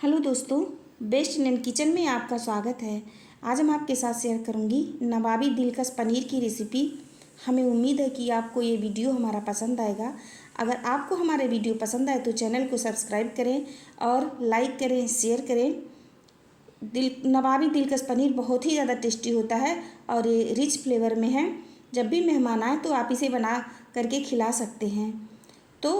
Hello दोस्तों, best Indian kitchen में आपका स्वागत है। आज हम आपके साथ शेयर करूंगी नवाबी दिलकश पनीर की रेसिपी। हमें उम्मीद है कि आपको ये वीडियो हमारा पसंद आएगा। अगर आपको हमारे वीडियो पसंद आए तो चैनल को सब्सक्राइब करें और लाइक करें, शेयर करें। नवाबी दिलकश पनीर बहुत ही ज़्यादा टेस्टी होता है और ये रिच फ्लेवर में है। जब भी मेहमान आए तो आप इसे बना करके खिला सकते हैं। तो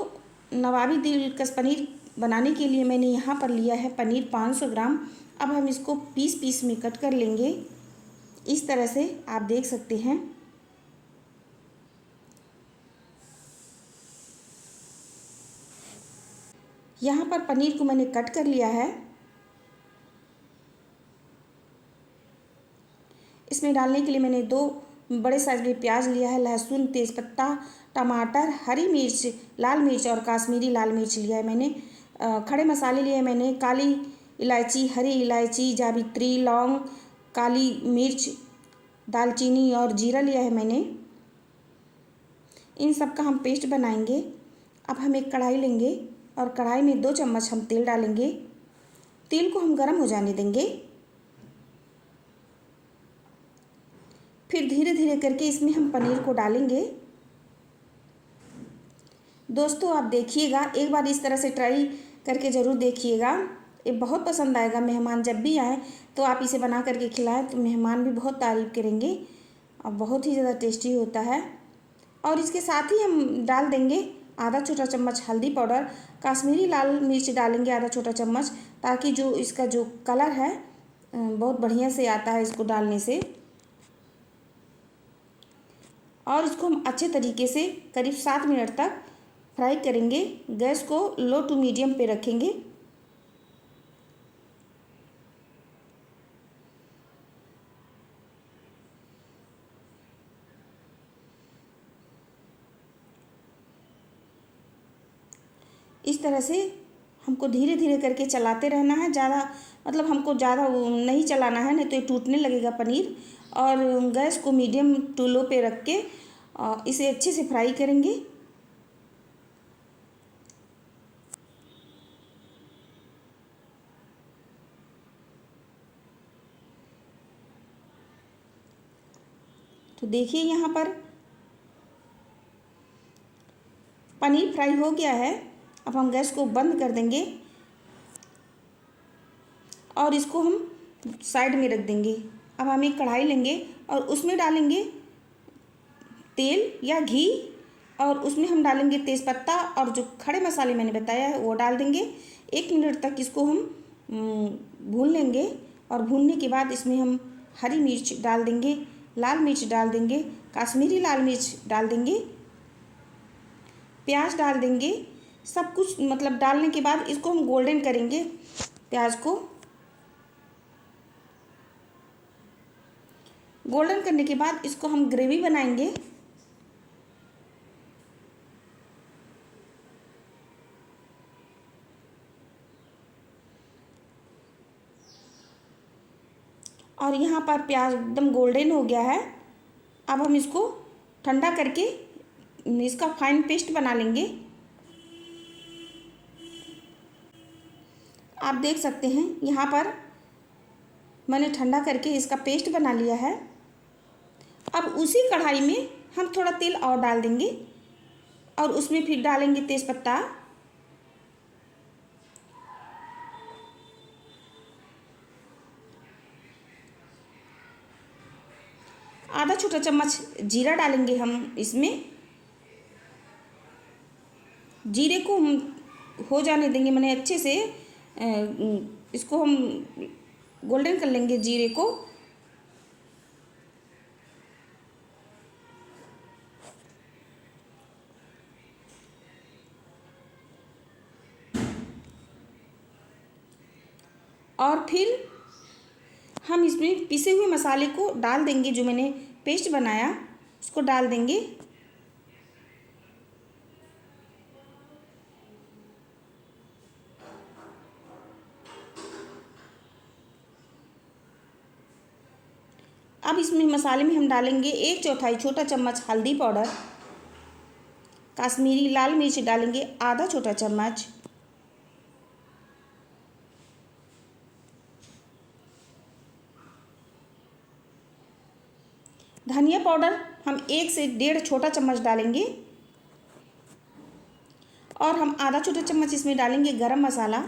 नवाबी दिलकश पनीर बनाने के लिए मैंने यहाँ पर लिया है पनीर 500 ग्राम। अब हम इसको पीस पीस में कट कर लेंगे। इस तरह से आप देख सकते हैं। यहाँ पर पनीर को मैंने कट कर लिया है। इसमें डालने के लिए मैंने 2 बड़े साइज में प्याज लिया है, लहसुन, तेज़पत्ता, टमाटर, हरी मिर्च, लाल मिर्च और काश्मीरी लाल मिर्च लिया है मैंने। खड़े मसाले लिए मैंने काली इलायची, हरी इलायची, जावित्री, लौंग, काली मिर्च, दालचीनी और जीरा लिया है मैंने। इन सब का हम पेस्ट बनाएंगे। अब हम एक कढ़ाई लेंगे और कढ़ाई में 2 चम्मच हम तेल डालेंगे। तेल को हम गर्म हो जाने देंगे। फिर धीरे धीरे करके इसमें हम पनीर को डालेंगे। दोस्तों आप देखिएगा, एक बार इस तरह से ट्राई करके ज़रूर देखिएगा। ये बहुत पसंद आएगा। मेहमान जब भी आए तो आप इसे बना करके खिलाएं तो मेहमान भी बहुत तारीफ़ करेंगे और बहुत ही ज़्यादा टेस्टी होता है। और इसके साथ ही हम डाल देंगे आधा छोटा चम्मच हल्दी पाउडर, काश्मीरी लाल मिर्च डालेंगे आधा छोटा चम्मच, ताकि जो इसका जो कलर है बहुत बढ़िया से आता है इसको डालने से। और इसको हम अच्छे तरीके से करीब 7 मिनट तक फ्राई करेंगे। गैस को लो टू मीडियम पे रखेंगे। इस तरह से हमको धीरे धीरे करके चलाते रहना है। हमको ज़्यादा नहीं चलाना है, नहीं तो ये टूटने लगेगा पनीर। और गैस को मीडियम टू लो पे रख के इसे अच्छे से फ्राई करेंगे। तो देखिए यहाँ पर पनीर फ्राई हो गया है। अब हम गैस को बंद कर देंगे और इसको हम साइड में रख देंगे। अब हम एक कढ़ाई लेंगे और उसमें डालेंगे तेल या घी और उसमें हम डालेंगे तेज़पत्ता और जो खड़े मसाले मैंने बताया है वो डाल देंगे। 1 मिनट तक इसको हम भून लेंगे और भूनने के बाद इसमें हम हरी मिर्च डाल देंगे, लाल मिर्च डाल देंगे, काश्मीरी लाल मिर्च डाल देंगे, प्याज डाल देंगे। सब कुछ डालने के बाद इसको हम गोल्डन करेंगे। प्याज को गोल्डन करने के बाद इसको हम ग्रेवी बनाएंगे। और यहाँ पर प्याज एकदम गोल्डन हो गया है। अब हम इसको ठंडा करके इसका फाइन पेस्ट बना लेंगे। आप देख सकते हैं यहाँ पर मैंने ठंडा करके इसका पेस्ट बना लिया है। अब उसी कढ़ाई में हम थोड़ा तेल और डाल देंगे और उसमें फिर डालेंगे तेज़पत्ता, आधा छोटा चम्मच जीरा डालेंगे हम इसमें। जीरे को हम हो जाने देंगे, मैंने अच्छे से इसको हम गोल्डन कर लेंगे जीरे को। और फिर हम इसमें पिसे हुए मसाले को डाल देंगे। जो मैंने पेस्ट बनाया उसको डाल देंगे। अब इसमें मसाले में हम डालेंगे 1/4 छोटा चम्मच हल्दी पाउडर, काश्मीरी लाल मिर्च डालेंगे आधा छोटा चम्मच, धनिया पाउडर हम 1 से 1.5 छोटा चम्मच डालेंगे और हम आधा छोटा चम्मच इसमें डालेंगे गरम मसाला।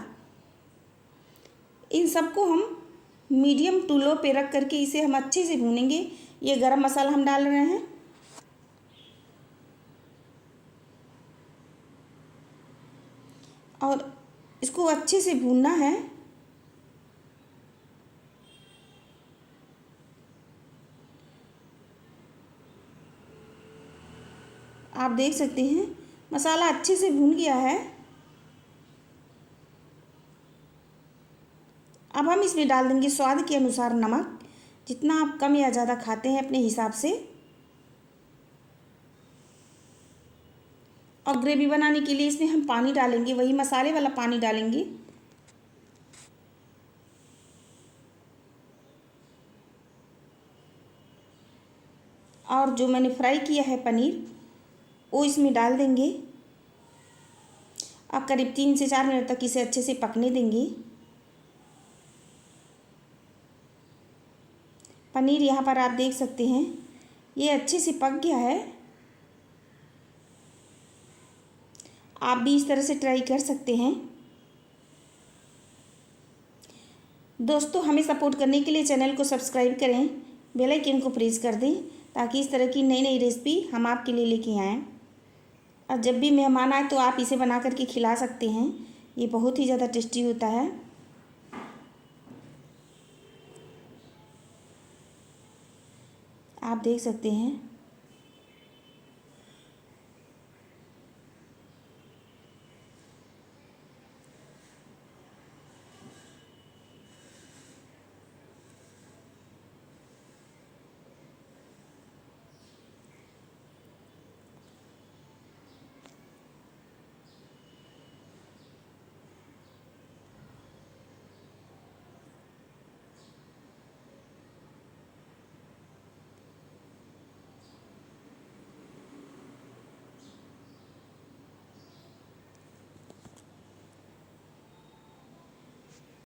इन सबको हम मीडियम टू लो पे रख करके इसे हम अच्छे से भूनेंगे। ये गरम मसाला हम डाल रहे हैं और इसको अच्छे से भूनना है। आप देख सकते हैं मसाला अच्छे से भून गया है। अब हम इसमें डाल देंगे स्वाद के अनुसार नमक, जितना आप कम या ज़्यादा खाते हैं अपने हिसाब से। और ग्रेवी बनाने के लिए इसमें हम पानी डालेंगे, वही मसाले वाला पानी डालेंगे। और जो मैंने फ्राई किया है पनीर वो इसमें डाल देंगे। अब करीब 3 से 4 मिनट तक इसे अच्छे से पकने देंगे। पनीर यहाँ पर आप देख सकते हैं ये अच्छे से पक गया है। आप भी इस तरह से ट्राई कर सकते हैं। दोस्तों, हमें सपोर्ट करने के लिए चैनल को सब्सक्राइब करें, बेल आइकन को प्रेस कर दें ताकि इस तरह की नई नई रेसिपी हम आपके लिए लेके आएँ। और जब भी मेहमान आए तो आप इसे बना करके खिला सकते हैं। ये बहुत ही ज़्यादा टेस्टी होता है। आप देख सकते हैं